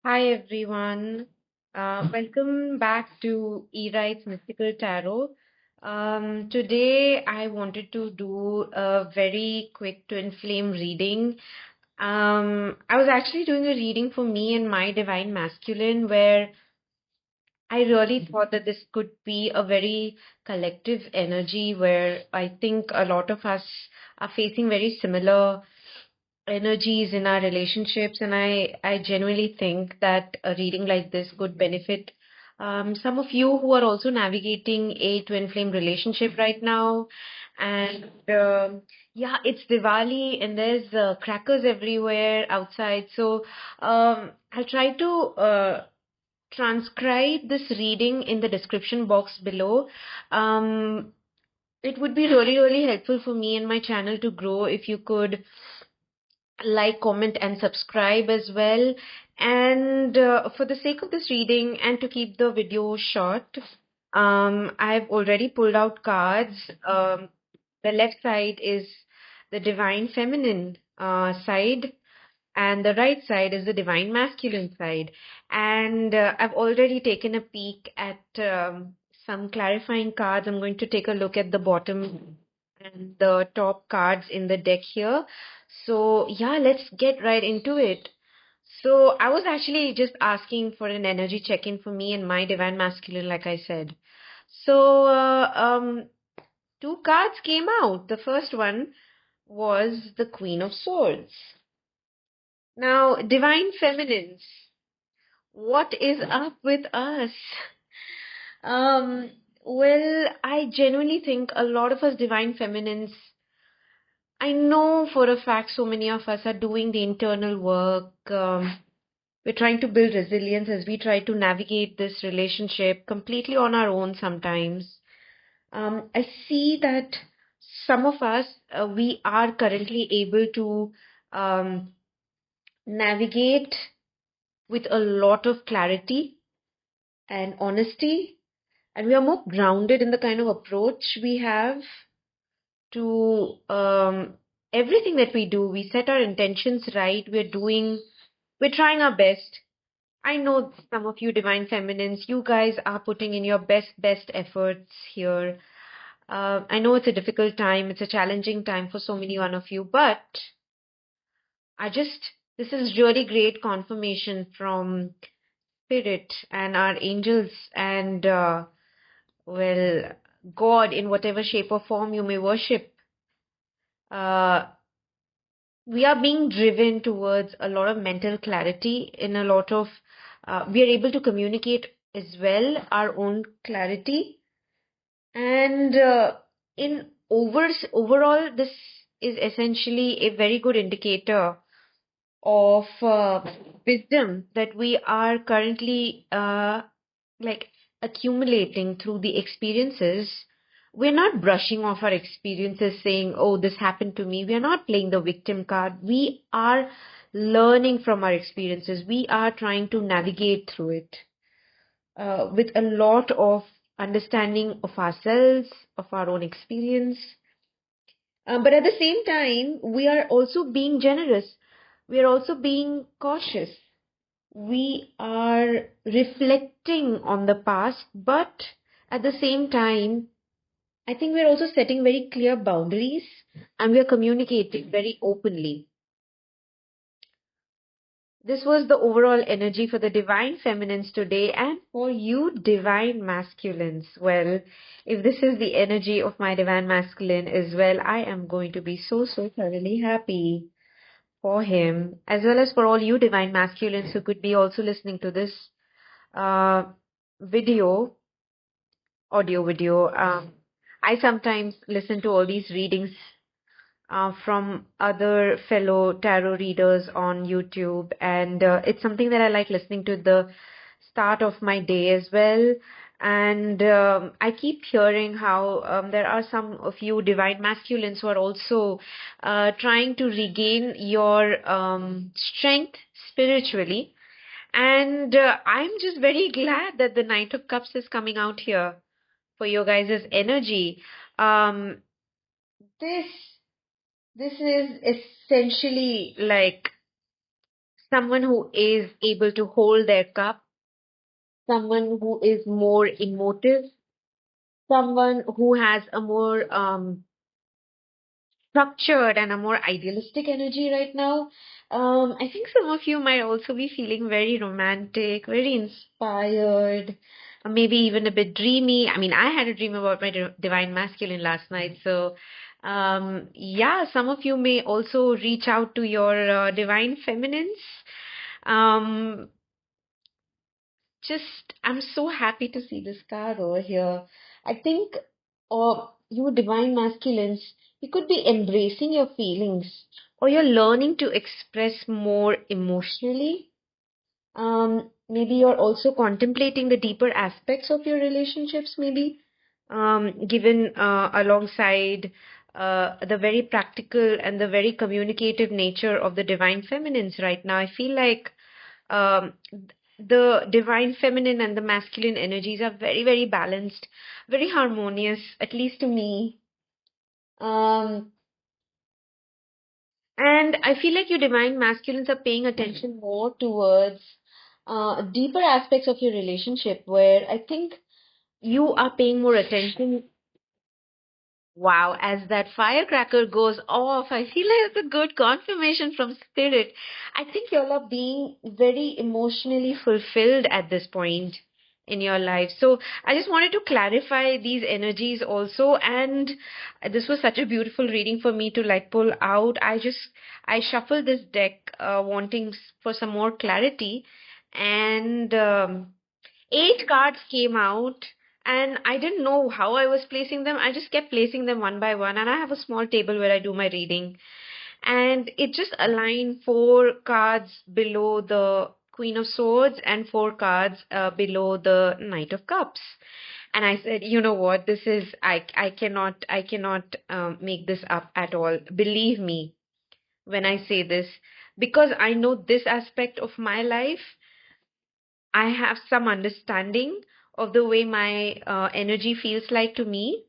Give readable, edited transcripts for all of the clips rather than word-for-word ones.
Hi everyone. Welcome back to E-Write's Mystical Tarot. Today I wanted to do a very quick twin flame reading. I was actually doing a reading for me and my divine masculine where I really thought that this could be a very collective energy where I think a lot of us are facing very similar energies in our relationships, and I genuinely think that a reading like this could benefit some of you who are also navigating a twin flame relationship right now. And yeah, it's Diwali and there's crackers everywhere outside. So I'll try to transcribe this reading in the description box below. Um, it would be really, really helpful for me and my channel to grow if you could like, comment, and subscribe as well. And for the sake of this reading and to keep the video short, I've already pulled out cards. The left side is the divine feminine side, and the right side is the divine masculine side. And I've already taken a peek at some clarifying cards. I'm going to take a look at the bottom and the top cards in the deck here. So, yeah, let's get right into it. So, I was actually just asking for an energy check-in for me and my divine masculine, like I said. So, two cards came out. The first one was the Queen of Swords. Now, divine feminines, what is up with us? Um, well, I genuinely think a lot of us divine feminines, I know for a fact so many of us are doing the internal work. We're trying to build resilience as we try to navigate this relationship completely on our own sometimes. I see that some of us, we are currently able to um, navigate with a lot of clarity and honesty, and we are more grounded in the kind of approach we have to everything that we do. We set our intentions right, we're trying our best. I know some of you divine feminines, you guys are putting in your best efforts here. I know it's a difficult time, it's a challenging time for so many one of you, but I just, this is really great confirmation from Spirit and our angels and well, God in whatever shape or form you may worship. Uh, we are being driven towards a lot of mental clarity in a lot of, we are able to communicate as well our own clarity. And overall, this is essentially a very good indicator of wisdom that we are currently like accumulating through the experiences. We're not brushing off our experiences saying, oh, this happened to me. We are not playing the victim card. We are learning from our experiences. We are trying to navigate through it with a lot of understanding of ourselves, of our own experience. But at the same time, we are also being generous. We are also being cautious. We are reflecting on the past, but at the same time, I think we're also setting very clear boundaries and we are communicating very openly. This was the overall energy for the divine feminines today, and for you divine masculines. Well, if this is the energy of my divine masculine as well, I am going to be so thoroughly happy for him, as well as for all you divine masculines who could be also listening to this uh, video, audio video. I sometimes listen to all these readings from other fellow tarot readers on YouTube, and it's something that I like listening to the start of my day as well. And I keep hearing how there are some of you divine masculines who are also trying to regain your strength spiritually. And I'm just very glad that the Knight of Cups is coming out here for your guys' energy. Um, this this is essentially like someone who is able to hold their cup, someone who is more emotive, someone who has a more structured and a more idealistic energy right now. I think some of you might also be feeling very romantic, very inspired, maybe even a bit dreamy. I mean, I had a dream about my divine masculine last night, so yeah, some of you may also reach out to your divine feminines. Um, just, I'm so happy to see this card over here. I think, you divine masculines, you could be embracing your feelings or you're learning to express more emotionally. Maybe you're also contemplating the deeper aspects of your relationships, maybe, given alongside the very practical and the very communicative nature of the divine feminines right now. I feel like um, the divine feminine and the masculine energies are very, very balanced, very harmonious, at least to me. Um, and I feel like you divine masculines are paying attention more towards deeper aspects of your relationship, where I think you are paying more attention. Wow, as that firecracker goes off, I feel like it's a good confirmation from spirit. I think y'all are being very emotionally fulfilled at this point in your life. So I just wanted to clarify these energies also. And this was such a beautiful reading for me to like pull out. I shuffled this deck, wanting for some more clarity. And 8 cards came out, and I didn't know how I was placing them. I just kept placing them one by one, and I have a small table where I do my reading. And it just aligned 4 cards below the Queen of Swords and 4 cards below the Knight of Cups. And I said, you know what, this is, I cannot make this up at all. Believe me when I say this, because I know this aspect of my life. I have some understanding of the way my energy feels like to me.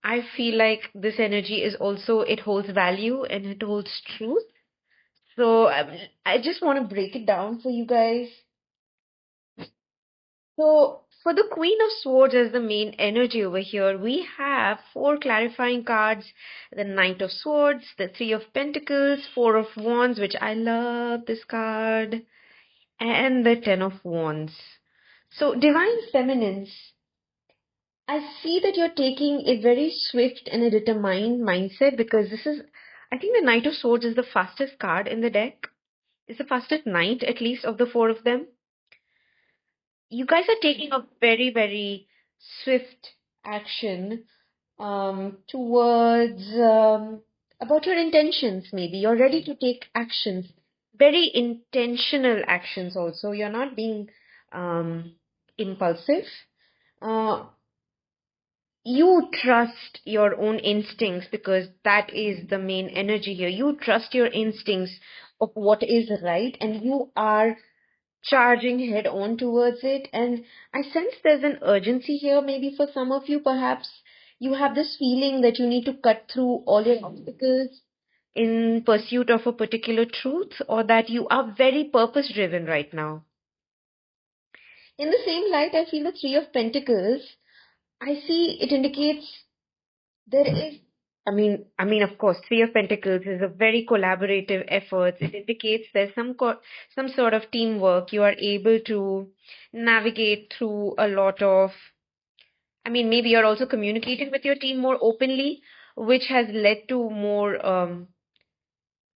I feel like this energy is also, it holds value and it holds truth. So I just want to break it down for you guys. So for the Queen of Swords as the main energy over here, we have 4 clarifying cards: the Knight of Swords, the Three of Pentacles, Four of Wands, which I love this card, and the Ten of Wands. So divine feminines, I see that you're taking a very swift and a determined mindset, because this is, I think the Knight of Swords is the fastest card in the deck. It's the fastest knight, at least, of the 4 of them. You guys are taking a very, very swift action towards about your intentions, maybe. You're ready to take actions, very intentional actions also. You're not being impulsive. Uh, you trust your own instincts, because that is the main energy here. You trust your instincts of what is right, and you are charging head on towards it. And I sense there's an urgency here, maybe for some of you. Perhaps you have this feeling that you need to cut through all your obstacles in pursuit of a particular truth, or that you are very purpose driven right now. In the same light, I feel the Three of Pentacles. I see it indicates there is, I mean, of course, Three of Pentacles is a very collaborative effort. It indicates there's some sort of teamwork. You are able to navigate through a lot of, I mean, maybe you're also communicating with your team more openly, which has led to more,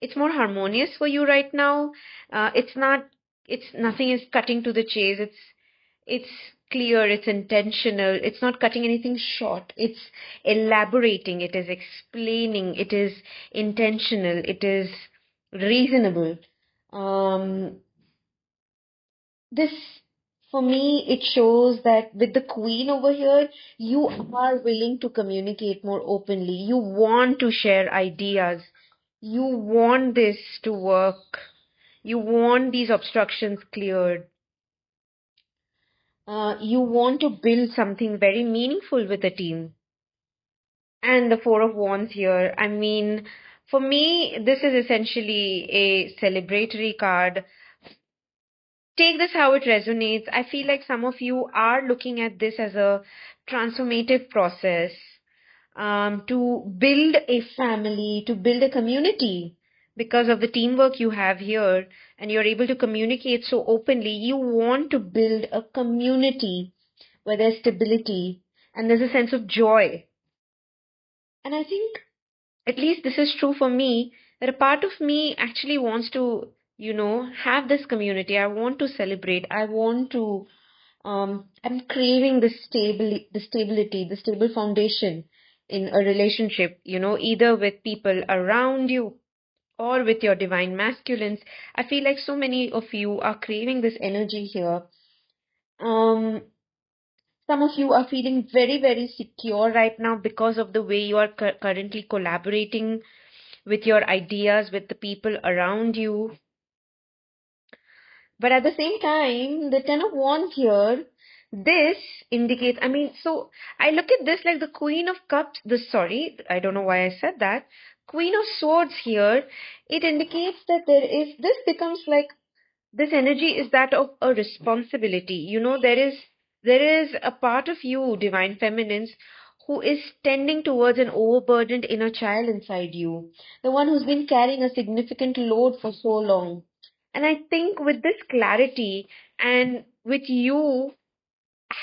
it's more harmonious for you right now. It's not, it's nothing is cutting to the chase. It's clear, it's intentional, it's not cutting anything short, it's elaborating, it is explaining, it is intentional, it is reasonable. Um, this, for me, it shows that with the Queen over here, you are willing to communicate more openly. You want to share ideas. You want this to work. You want these obstructions cleared. You want to build something very meaningful with the team. And the Four of Wands here, I mean, For me, this is essentially a celebratory card. Take this how it resonates. I feel like some of you are looking at this as a transformative process, to build a family, to build a community. Because of the teamwork you have here and you're able to communicate so openly, you want to build a community where there's stability and there's a sense of joy. And I think, at least this is true for me, that a part of me actually wants to, have this community. I want to celebrate. I want to, I'm craving the stability, the stable foundation in a relationship, either with people around you or with your divine masculines. I feel like so many of you are craving this energy here. Um, some of you are feeling very, very secure right now because of the way you are currently collaborating with your ideas, with the people around you. But at the same time, the Ten of Wands here, this indicates, so I look at this like the Queen of Cups, sorry, I don't know why I said that. Queen of Swords here, it indicates that this becomes like, this energy is that of a responsibility. There is a part of you, divine feminines, who is tending towards an overburdened inner child inside you, the one who's been carrying a significant load for so long. And I think with this clarity and with you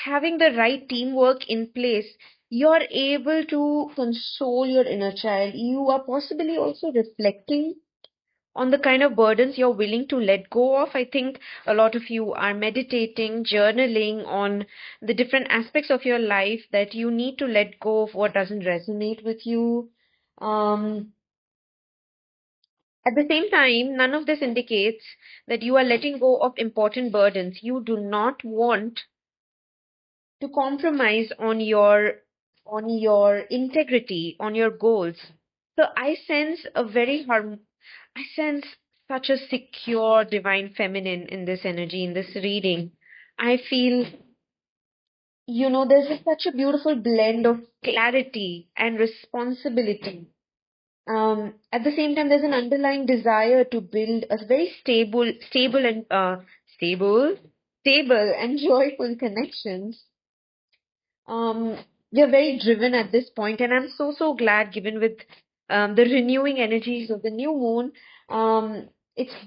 having the right teamwork in place, you're able to console your inner child. You are possibly also reflecting on the kind of burdens you're willing to let go of. I think a lot of you are meditating, journaling on the different aspects of your life that you need to let go of what doesn't resonate with you. Um, at the same time, none of this indicates that you are letting go of important burdens. You do not want to compromise on your integrity, on your goals. So I sense such a secure divine feminine in this energy, in this reading. I feel, there's such a beautiful blend of clarity and responsibility. At the same time, there's an underlying desire to build a very stable, stable and joyful connections. um, we are very driven at this point, and I'm so glad, given with the renewing energies of the new moon. It's a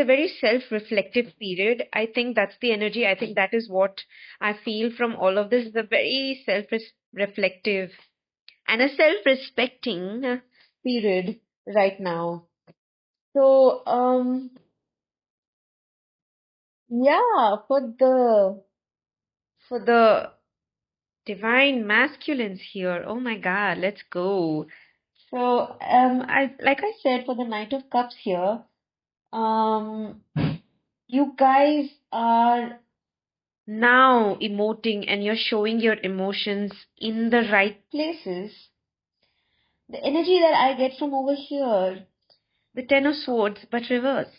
very self-reflective period. I think that's the energy. I think that is what I feel from all of this. The very self-reflective and a self-respecting period right now. So, yeah, for the divine masculines here. Oh my God, let's go. So, like I said, for the Knight of Cups here, um, you guys are now emoting and you're showing your emotions in the right places. The energy that I get from over here, the Ten of Swords, but reversed.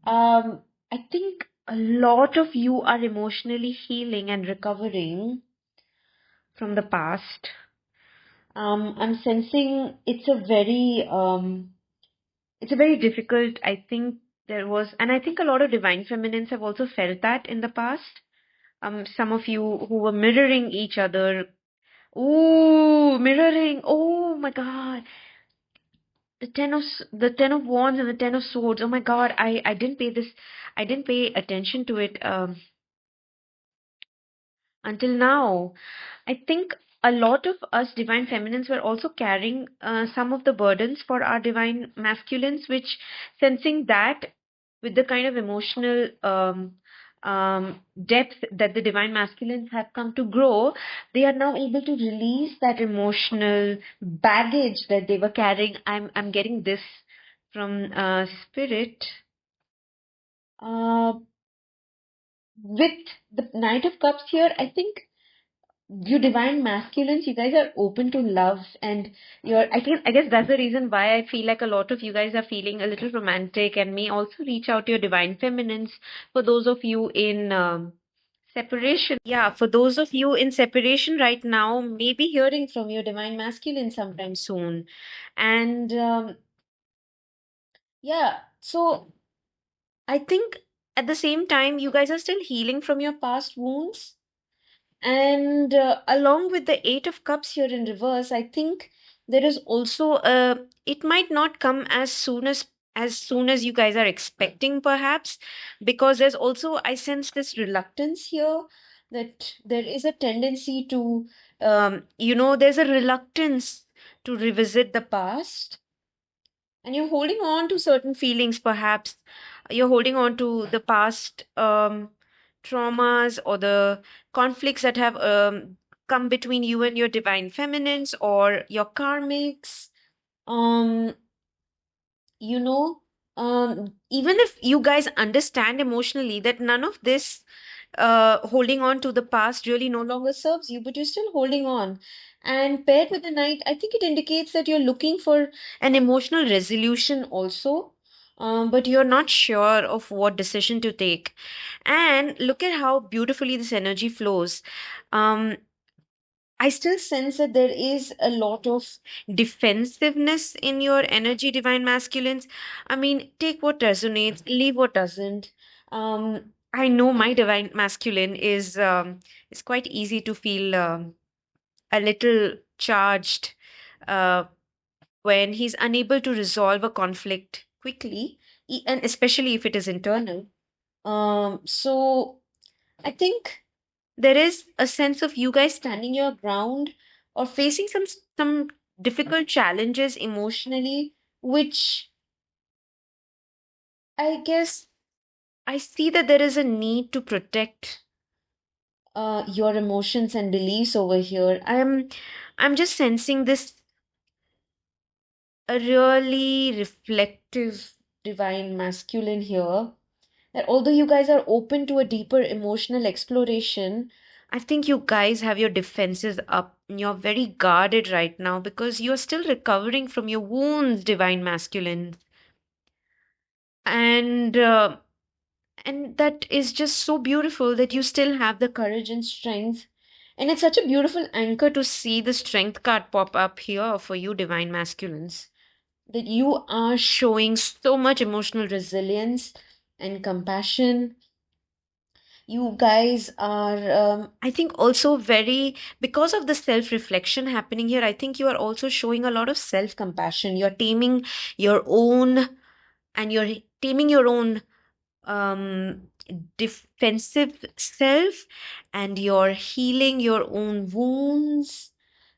Um, I think a lot of you are emotionally healing and recovering from the past. I'm sensing it's a very difficult, I think and I think a lot of divine feminines have also felt that in the past. Some of you who were mirroring each other. Ooh, mirroring. Oh my God. The Ten of Wands and the Ten of Swords. Oh my God. I didn't pay attention to it, until now. I think a lot of us divine feminines were also carrying some of the burdens for our divine masculines, which, sensing that with the kind of emotional depth that the divine masculines have come to grow, they are now able to release that emotional baggage that they were carrying. I'm getting this from spirit. Uh, with the Knight of Cups here, I think you divine masculines, you guys are open to love, and I guess that's the reason why I feel like a lot of you guys are feeling a little romantic and may also reach out to your divine feminines. For those of you in Separation. Yeah, for those of you in separation right now, maybe hearing from your divine masculine sometime soon. And yeah, so I think at the same time, you guys are still healing from your past wounds. And along with the Eight of Cups here in reverse, I think there is also it might not come as soon as you guys are expecting, perhaps, because there's also, I sense this reluctance here that there is a tendency to, there's a reluctance to revisit the past, and you're holding on to certain feelings, perhaps you're holding on to the past traumas or the conflicts that have come between you and your divine feminines or your karmics. um you know, even if you guys understand emotionally that none of this holding on to the past really no longer serves you, but you're still holding on. And paired with the night, I think it indicates that you're looking for an emotional resolution also, but you're not sure of what decision to take. And look at how beautifully this energy flows. Um, I still sense that there is a lot of defensiveness in your energy, divine masculines. I mean, take what resonates, leave what doesn't. I know my divine masculine is quite easy to feel a little charged uh, when he's unable to resolve a conflict quickly, and especially if it is internal. So I think there is a sense of you guys standing your ground or facing some difficult challenges emotionally, which I guess I see that there is a need to protect your emotions and beliefs over here. I'm just sensing this a really reflective divine masculine here, that although you guys are open to a deeper emotional exploration, I think you guys have your defenses up. You're very guarded right now because you're still recovering from your wounds, divine masculine. And and that is just so beautiful that you still have the courage and strength. And it's such a beautiful anchor to see the strength card pop up here for you, divine masculines, that you are showing so much emotional resilience and compassion. You guys are, I think, also very, because of the self reflection happening here, I think you are also showing a lot of self compassion. You're taming your own, and you're taming your own um defensive self, and you're healing your own wounds.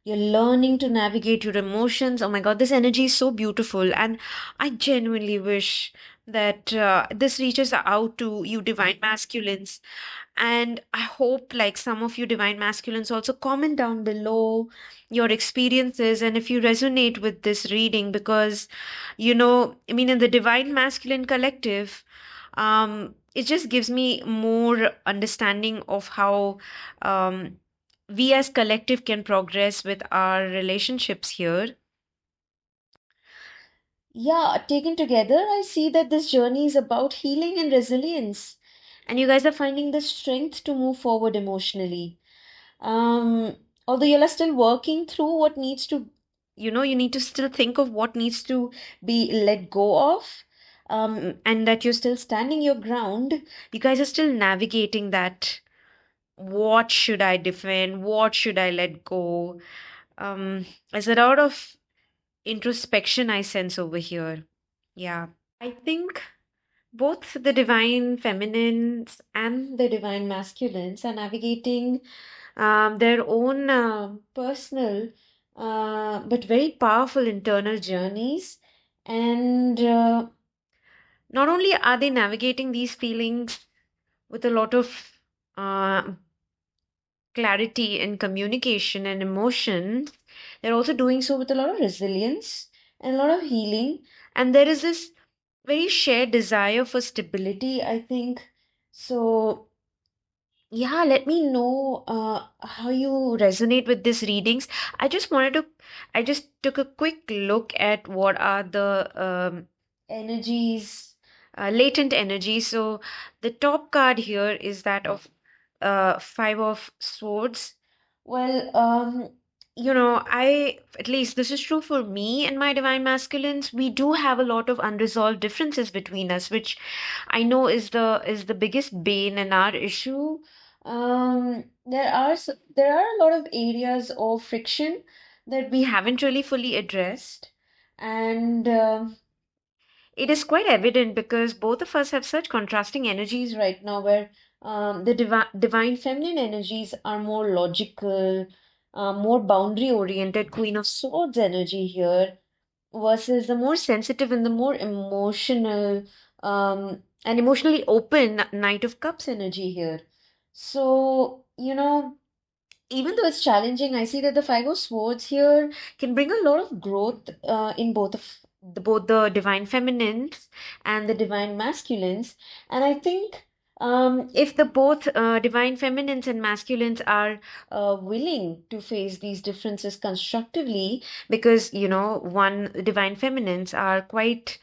You're learning to navigate your emotions. Oh my god, this energy is so beautiful, and I genuinely wish that this reaches out to you divine masculines. And I hope, like, some of you divine masculines also comment down below your experiences and if you resonate with this reading, because, I mean, in the divine masculine collective, it just gives me more understanding of how we as collective can progress with our relationships here. Yeah, taken together, I see that this journey is about healing and resilience. And you guys are finding the strength to move forward emotionally. Um, Although you are still working through what needs to, you need to still think of what needs to be let go of, and that you're still standing your ground. You guys are still navigating that. What should I defend? What should I let go? There's a lot of introspection I sense over here. Yeah. I think both the divine feminines and the divine masculines are navigating their own personal but very powerful internal journeys. And not only are they navigating these feelings with a lot of uh, clarity and communication and emotions, they're also doing so with a lot of resilience and a lot of healing. And there is this very shared desire for stability, I think. So, yeah, let me know how you resonate with these readings. I just took a quick look at what are the energies, latent energies. So, the top card here is that of Five of Swords. Well, at least this is true for me and my divine masculines. We do have a lot of unresolved differences between us, which I know is the biggest bane in our issue. There are a lot of areas of friction that we haven't really fully addressed, and it is quite evident because both of us have such contrasting energies right now, where the divine feminine energies are more logical, more boundary oriented, Queen of Swords energy here, versus the more sensitive and the more emotional and emotionally open Knight of Cups energy here. So, even though it's challenging, I see that the Five of Swords here can bring a lot of growth in both the divine feminines and the divine masculines. And I think if the both divine feminines and masculines are willing to face these differences constructively, because one divine feminines are quite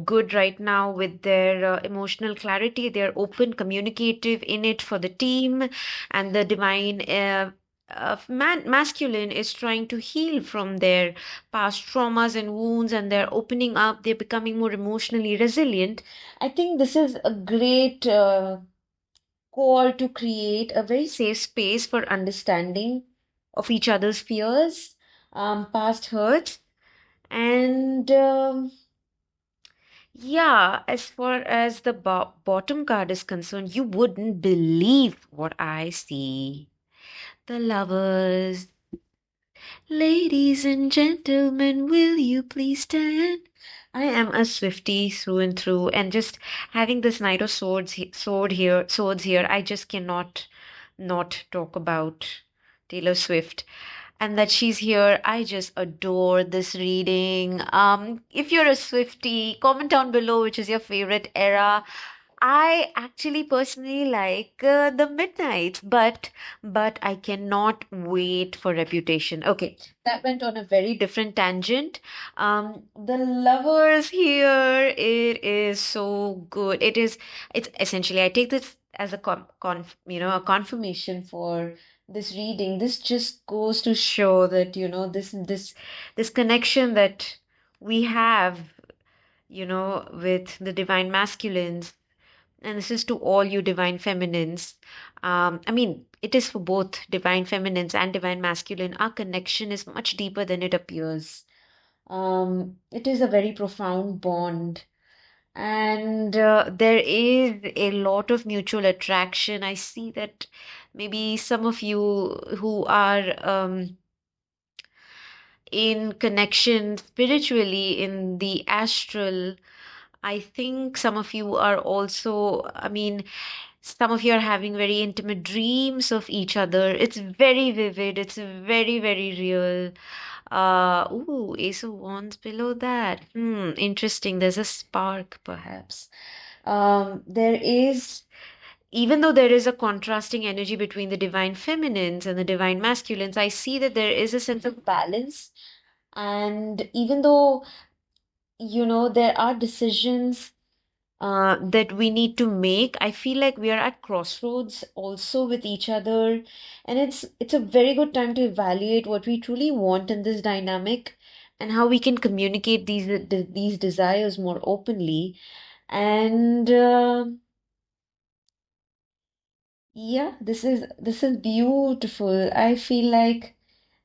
good right now with their emotional clarity. They're open, communicative in it for the team, and the divine masculine is trying to heal from their past traumas and wounds, and they're opening up. They're becoming more emotionally resilient. I think this is a great call to create a very safe space for understanding of each other's fears, past hurts, and yeah, as far as the bottom card is concerned, you wouldn't believe what I see. The lovers. Ladies and gentlemen, will you please stand? I am a Swiftie through and through, and just having this Knight of Swords swords here, I just cannot not talk about Taylor Swift and that she's here. I just adore this reading. If you're a Swiftie, comment down below which is your favorite era. I actually personally like the Midnights, but I cannot wait for Reputation. Okay, that went on a very different tangent. The Lovers here, it is so good. It's essentially, I take this as a a confirmation for this reading. This just goes to show that, this connection that we have, with the divine masculines, and this is to all you divine feminines. I mean, it is for both divine feminines and divine masculine. Our connection is much deeper than it appears. It is a very profound bond. And there is a lot of mutual attraction. I see that maybe some of you who are in connection spiritually in the astral, I think some of you are also, I mean, some of you are having very intimate dreams of each other. It's very vivid. It's very, very real. Ace of Wands below that. Interesting. There's a spark, perhaps. There is, even though there is a contrasting energy between the divine feminines and the divine masculines, I see that there is a sense of balance. And even though, there are decisions that we need to make. I feel like we are at crossroads also with each other, and it's a very good time to evaluate what we truly want in this dynamic and how we can communicate these desires more openly. And yeah, this is beautiful. I feel like,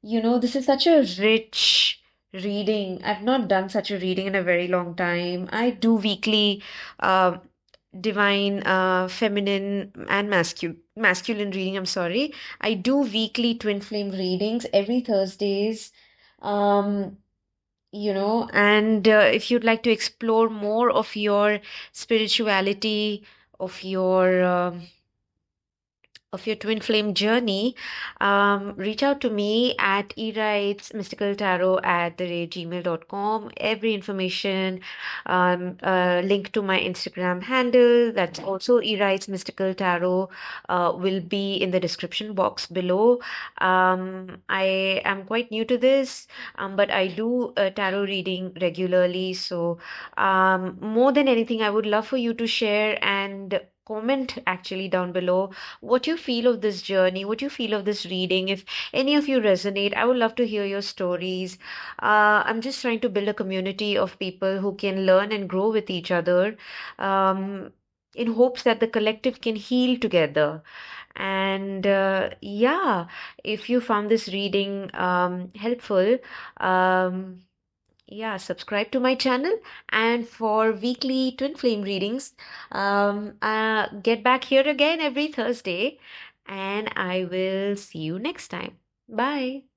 this is such a rich reading. I've not done such a reading in a very long time. I do weekly uh, divine feminine and masculine reading. I'm sorry. I do weekly twin flame readings every Thursdays. Um, and if you'd like to explore more of your spirituality, of your twin flame journey, reach out to me at ewritesmysticaltarot@gmail.com. Every information, link to my Instagram handle, that's also ewritesmysticaltarot, will be in the description box below. I am quite new to this, but I do tarot reading regularly. So, more than anything, I would love for you to share and comment actually down below what you feel of this journey, what you feel of this reading. If any of you resonate, I would love to hear your stories. I'm just trying to build a community of people who can learn and grow with each other, in hopes that the collective can heal together. And yeah, if you found this reading helpful, um, yeah, subscribe to my channel. And for weekly twin flame readings, get back here again every Thursday. And I will see you next time. Bye.